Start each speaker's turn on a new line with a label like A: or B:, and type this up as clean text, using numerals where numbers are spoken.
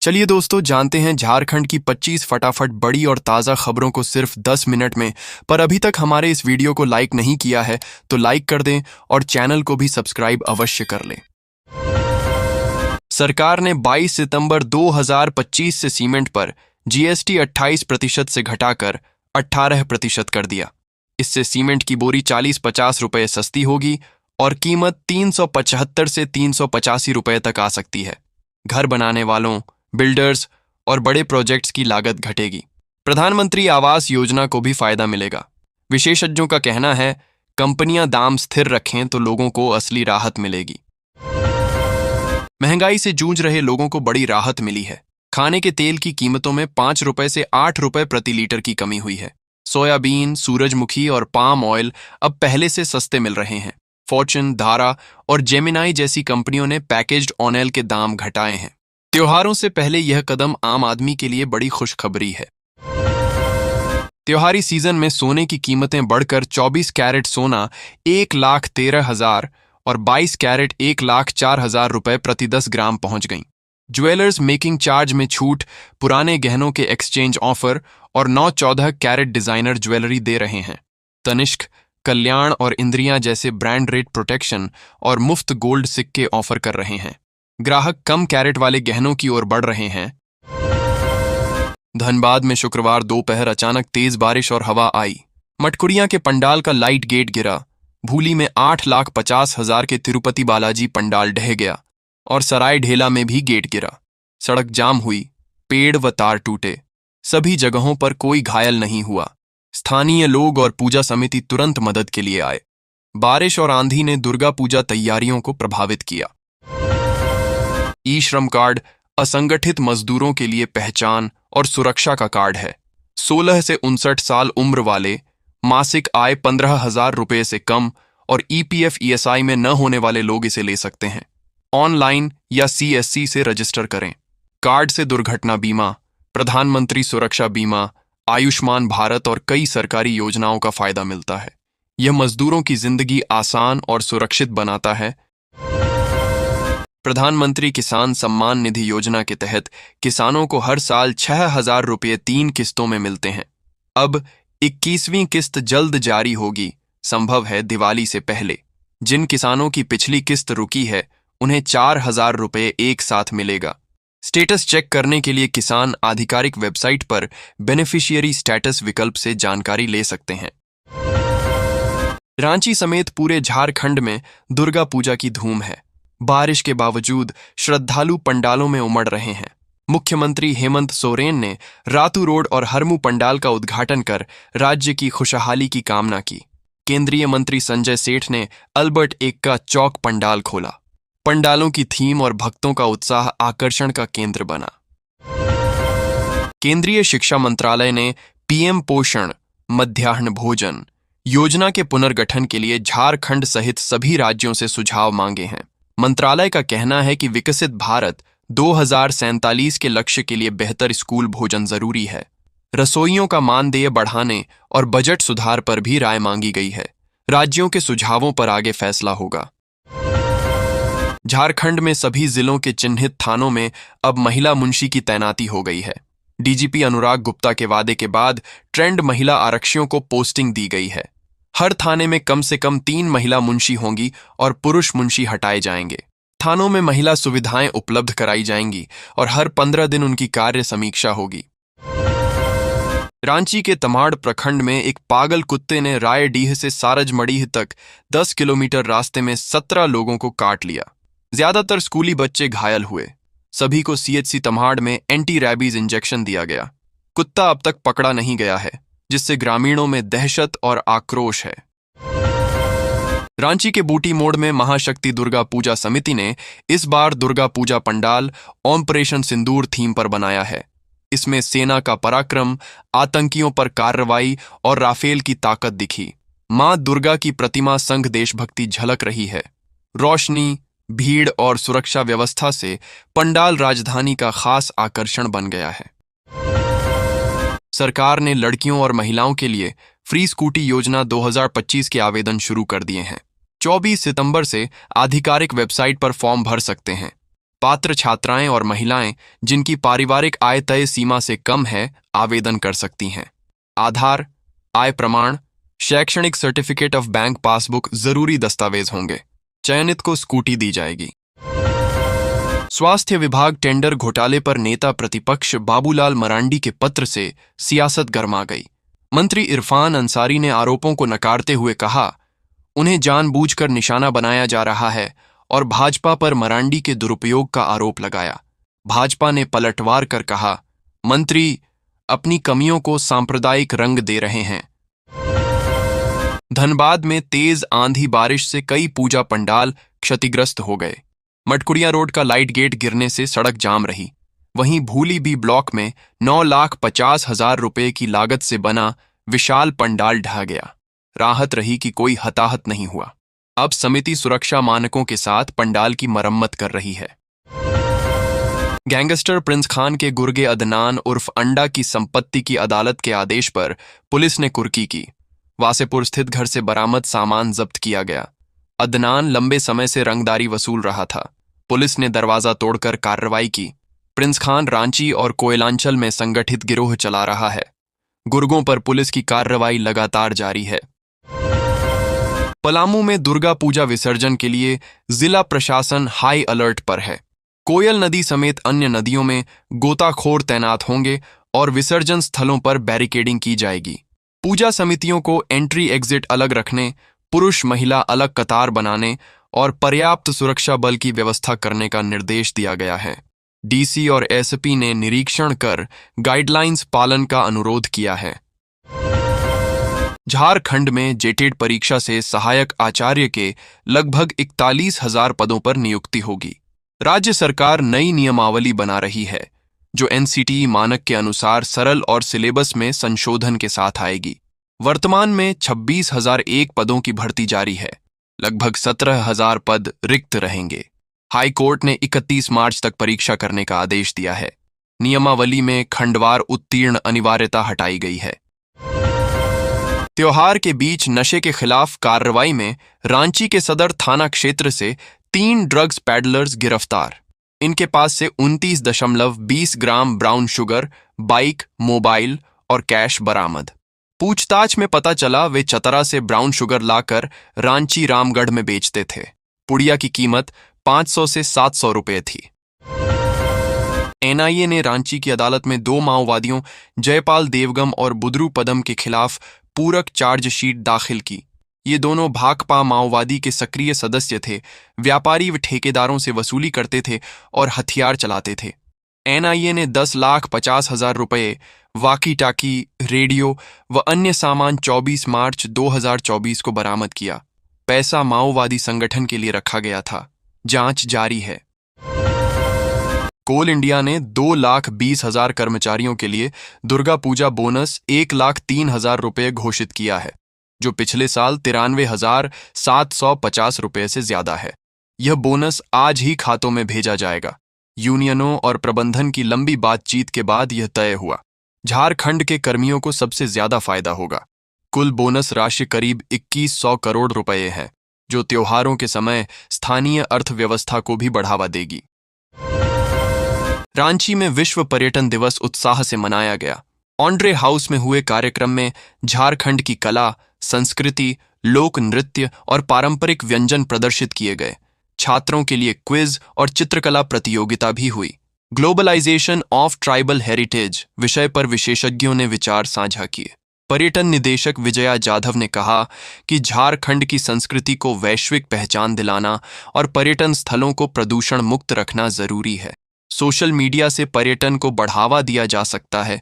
A: चलिए दोस्तों, जानते हैं झारखंड की 25 फटाफट बड़ी और ताज़ा खबरों को सिर्फ 10 मिनट में। पर अभी तक हमारे इस वीडियो को लाइक नहीं किया है तो लाइक कर दें और चैनल को भी सब्सक्राइब अवश्य कर लें। सरकार ने 22 सितंबर 2025 से सीमेंट पर जीएसटी 28% से घटाकर 18% कर दिया। इससे सीमेंट की बोरी 40-50 रुपये सस्ती होगी और कीमत 375 से 385 रुपये तक आ सकती है। घर बनाने वालों, बिल्डर्स और बड़े प्रोजेक्ट्स की लागत घटेगी। प्रधानमंत्री आवास योजना को भी फायदा मिलेगा। विशेषज्ञों का कहना है, कंपनियां दाम स्थिर रखें तो लोगों को असली राहत मिलेगी। महंगाई से जूझ रहे लोगों को बड़ी राहत मिली है। खाने के तेल की कीमतों में 5 रुपए से 8 रुपए प्रति लीटर की कमी हुई है। सोयाबीन, सूरजमुखी और पाम ऑयल अब पहले से सस्ते मिल रहे हैं। फॉर्च्यून, धारा और जेमिनाई जैसी कंपनियों ने पैकेज्ड ऑयल के दाम घटाए हैं। त्योहारों से पहले यह कदम आम आदमी के लिए बड़ी खुशखबरी है। त्योहारी सीजन में सोने की कीमतें बढ़कर 24 कैरेट सोना 1,13,000 और 22 कैरेट 1,04,000 रुपए प्रति 10 ग्राम पहुंच गईं। ज्वेलर्स मेकिंग चार्ज में छूट, पुराने गहनों के एक्सचेंज ऑफर और 9-14 कैरेट डिजाइनर ज्वेलरी दे रहे हैं। तनिष्क, कल्याण और इंद्रियां जैसे ब्रांड रेट प्रोटेक्शन और मुफ्त गोल्ड सिक्के ऑफर कर रहे हैं। ग्राहक कम कैरेट वाले गहनों की ओर बढ़ रहे हैं। धनबाद में शुक्रवार दोपहर अचानक तेज बारिश और हवा आई। मटकुड़िया के पंडाल का लाइट गेट गिरा। भूली में 8,50,000 के तिरुपति बालाजी पंडाल ढह गया और सराय ढेला में भी गेट गिरा। सड़क जाम हुई, पेड़ व तार टूटे। सभी जगहों पर कोई घायल नहीं हुआ। स्थानीय लोग और पूजा समिति तुरंत मदद के लिए आए। बारिश और आंधी ने दुर्गा पूजा तैयारियों को प्रभावित किया। ई श्रम कार्ड असंगठित मजदूरों के लिए पहचान और सुरक्षा का कार्ड है। 16 से 59 साल उम्र वाले, मासिक आय 15,000 रुपये से कम और ईपीएफ ईएसआई में न होने वाले लोग इसे ले सकते हैं। ऑनलाइन या सीएससी से रजिस्टर करें। कार्ड से दुर्घटना बीमा, प्रधानमंत्री सुरक्षा बीमा, आयुष्मान भारत और कई सरकारी योजनाओं का फायदा मिलता है। यह मजदूरों की जिंदगी आसान और सुरक्षित बनाता है। प्रधानमंत्री किसान सम्मान निधि योजना के तहत किसानों को हर साल 6,000 रुपये 3 किस्तों में मिलते हैं। अब 21वीं किस्त जल्द जारी होगी, संभव है दिवाली से पहले। जिन किसानों की पिछली किस्त रुकी है उन्हें 4,000 रुपये एक साथ मिलेगा। स्टेटस चेक करने के लिए किसान आधिकारिक वेबसाइट पर बेनिफिशियरी स्टेटस विकल्प से जानकारी ले सकते हैं। रांची समेत पूरे झारखंड में दुर्गा पूजा की धूम है। बारिश के बावजूद श्रद्धालु पंडालों में उमड़ रहे हैं। मुख्यमंत्री हेमंत सोरेन ने रातू रोड और हरमू पंडाल का उद्घाटन कर राज्य की खुशहाली की कामना की। केंद्रीय मंत्री संजय सेठ ने अल्बर्ट एक्का चौक पंडाल खोला। पंडालों की थीम और भक्तों का उत्साह आकर्षण का केंद्र बना। केंद्रीय शिक्षा मंत्रालय ने पीएम पोषण मध्याह्न भोजन योजना के पुनर्गठन के लिए झारखंड सहित सभी राज्यों से सुझाव मांगे हैं। मंत्रालय का कहना है कि विकसित भारत 2047 के लक्ष्य के लिए बेहतर स्कूल भोजन जरूरी है। रसोइयों का मानदेय बढ़ाने और बजट सुधार पर भी राय मांगी गई है। राज्यों के सुझावों पर आगे फैसला होगा। झारखंड में सभी जिलों के चिन्हित थानों में अब महिला मुंशी की तैनाती हो गई है। डीजीपी अनुराग गुप्ता के वादे के बाद ट्रेंड महिला आरक्षियों को पोस्टिंग दी गई है। हर थाने में कम से कम 3 महिला मुंशी होंगी और पुरुष मुंशी हटाए जाएंगे। थानों में महिला सुविधाएं उपलब्ध कराई जाएंगी और हर 15 दिन उनकी कार्य समीक्षा होगी। रांची के तमाड़ प्रखंड में एक पागल कुत्ते ने रायडीह से सारजमड़ीह तक 10 किलोमीटर रास्ते में 17 लोगों को काट लिया। ज्यादातर स्कूली बच्चे घायल हुए। सभी को सीएचसी तमाड़ में एंटी रैबीज इंजेक्शन दिया गया। कुत्ता अब तक पकड़ा नहीं गया है, जिससे ग्रामीणों में दहशत और आक्रोश है। रांची के बूटी मोड़ में महाशक्ति दुर्गा पूजा समिति ने इस बार दुर्गा पूजा पंडाल ऑपरेशन सिंदूर थीम पर बनाया है। इसमें सेना का पराक्रम, आतंकियों पर कार्रवाई और राफेल की ताकत दिखी। मां दुर्गा की प्रतिमा संग देशभक्ति झलक रही है। रोशनी, भीड़ और सुरक्षा व्यवस्था से पंडाल राजधानी का खास आकर्षण बन गया है। सरकार ने लड़कियों और महिलाओं के लिए फ्री स्कूटी योजना 2025 के आवेदन शुरू कर दिए हैं। 24 सितंबर से आधिकारिक वेबसाइट पर फॉर्म भर सकते हैं। पात्र छात्राएं और महिलाएं जिनकी पारिवारिक आय तय सीमा से कम है आवेदन कर सकती हैं। आधार, आय प्रमाण, शैक्षणिक सर्टिफिकेट ऑफ बैंक पासबुक जरूरी दस्तावेज होंगे। चयनित को स्कूटी दी जाएगी। स्वास्थ्य विभाग टेंडर घोटाले पर नेता प्रतिपक्ष बाबूलाल मरांडी के पत्र से सियासत गर्मा गई। मंत्री इरफान अंसारी ने आरोपों को नकारते हुए कहा, उन्हें जानबूझकर निशाना बनाया जा रहा है और भाजपा पर मरांडी के दुरुपयोग का आरोप लगाया। भाजपा ने पलटवार कर कहा, मंत्री अपनी कमियों को सांप्रदायिक रंग दे रहे हैं। धनबाद में तेज आंधी बारिश से कई पूजा पंडाल क्षतिग्रस्त हो गए। मटकुड़िया रोड का लाइट गेट गिरने से सड़क जाम रही। वहीं भूली बी ब्लॉक में 9,50,000 रुपए की लागत से बना विशाल पंडाल ढह गया। राहत रही कि कोई हताहत नहीं हुआ। अब समिति सुरक्षा मानकों के साथ पंडाल की मरम्मत कर रही है। गैंगस्टर प्रिंस खान के गुर्गे अदनान उर्फ अंडा की संपत्ति की अदालत के आदेश पर पुलिस ने कुर्की की। वासेपुर स्थित घर से बरामद सामान जब्त किया गया। अदनान लंबे समय से रंगदारी वसूल रहा था। पुलिस ने दरवाजा तोड़कर कार्रवाई की। प्रिंस खान रांची और कोयलांचल में संगठित गिरोह चला रहा है। गुर्गों पर पुलिस की कार्रवाई लगातार जारी है। पलामू में दुर्गा पूजा विसर्जन के लिए जिला प्रशासन हाई अलर्ट पर है। कोयल नदी समेत अन्य नदियों में गोताखोर तैनात होंगे और विसर्जन स्थलों पर बैरिकेडिंग की जाएगी। पूजा समितियों को एंट्री एग्जिट अलग रखने, पुरुष महिला अलग कतार बनाने और पर्याप्त सुरक्षा बल की व्यवस्था करने का निर्देश दिया गया है। डीसी और एसपी ने निरीक्षण कर गाइडलाइंस पालन का अनुरोध किया है। झारखंड में जेटेड परीक्षा से सहायक आचार्य के लगभग 41,000 पदों पर नियुक्ति होगी। राज्य सरकार नई नियमावली बना रही है जो एनसीटीई मानक के अनुसार सरल और सिलेबस में संशोधन के साथ आएगी। वर्तमान में 26,001 पदों की भर्ती जारी है। लगभग 17,000 पद रिक्त रहेंगे। हाई कोर्ट ने 31 मार्च तक परीक्षा करने का आदेश दिया है। नियमावली में खंडवार उत्तीर्ण अनिवार्यता हटाई गई है। त्योहार के बीच नशे के खिलाफ कार्रवाई में रांची के सदर थाना क्षेत्र से 3 ड्रग्स पैडलर्स गिरफ्तार। इनके पास से 29.20 gram brown sugar, bike, mobile और कैश बरामद। पूछताछ में पता चला वे चतरा से ब्राउन शुगर लाकर रांची रामगढ़ में बेचते थे। पुड़िया की कीमत 500 से 700 रुपए थी। एनआईए ने रांची की अदालत में 2 माओवादियों जयपाल देवगम और बुदरू पदम के खिलाफ पूरक चार्जशीट दाखिल की। ये दोनों भाकपा माओवादी के सक्रिय सदस्य थे, व्यापारी व ठेकेदारों से वसूली करते थे और हथियार चलाते थे। एनआईए ने 10,50,000 रुपये, वाकी टाकी, रेडियो व अन्य सामान 24 मार्च 2024 को बरामद किया। पैसा माओवादी संगठन के लिए रखा गया था। जांच जारी है। कोल इंडिया ने 2,20,000 कर्मचारियों के लिए दुर्गा पूजा बोनस 1,03,000 रुपये घोषित किया है, जो पिछले साल 93,750 रुपये से ज्यादा है। यह बोनस आज ही खातों में भेजा जाएगा। यूनियनों और प्रबंधन की लंबी बातचीत के बाद यह तय हुआ। झारखंड के कर्मियों को सबसे ज्यादा फायदा होगा। कुल बोनस राशि करीब 2,100 करोड़ रुपये है, जो त्योहारों के समय स्थानीय अर्थव्यवस्था को भी बढ़ावा देगी। रांची में विश्व पर्यटन दिवस उत्साह से मनाया गया। ऑन्ड्रे हाउस में हुए कार्यक्रम में झारखंड की कला, संस्कृति, लोक नृत्य और पारंपरिक व्यंजन प्रदर्शित किए गए। छात्रों के लिए क्विज और चित्रकला प्रतियोगिता भी हुई। ग्लोबलाइजेशन ऑफ ट्राइबल हेरिटेज विषय पर विशेषज्ञों ने विचार साझा किए। पर्यटन निदेशक विजया जाधव ने कहा कि झारखंड की संस्कृति को वैश्विक पहचान दिलाना और पर्यटन स्थलों को प्रदूषण मुक्त रखना जरूरी है। सोशल मीडिया से पर्यटन को बढ़ावा दिया जा सकता है,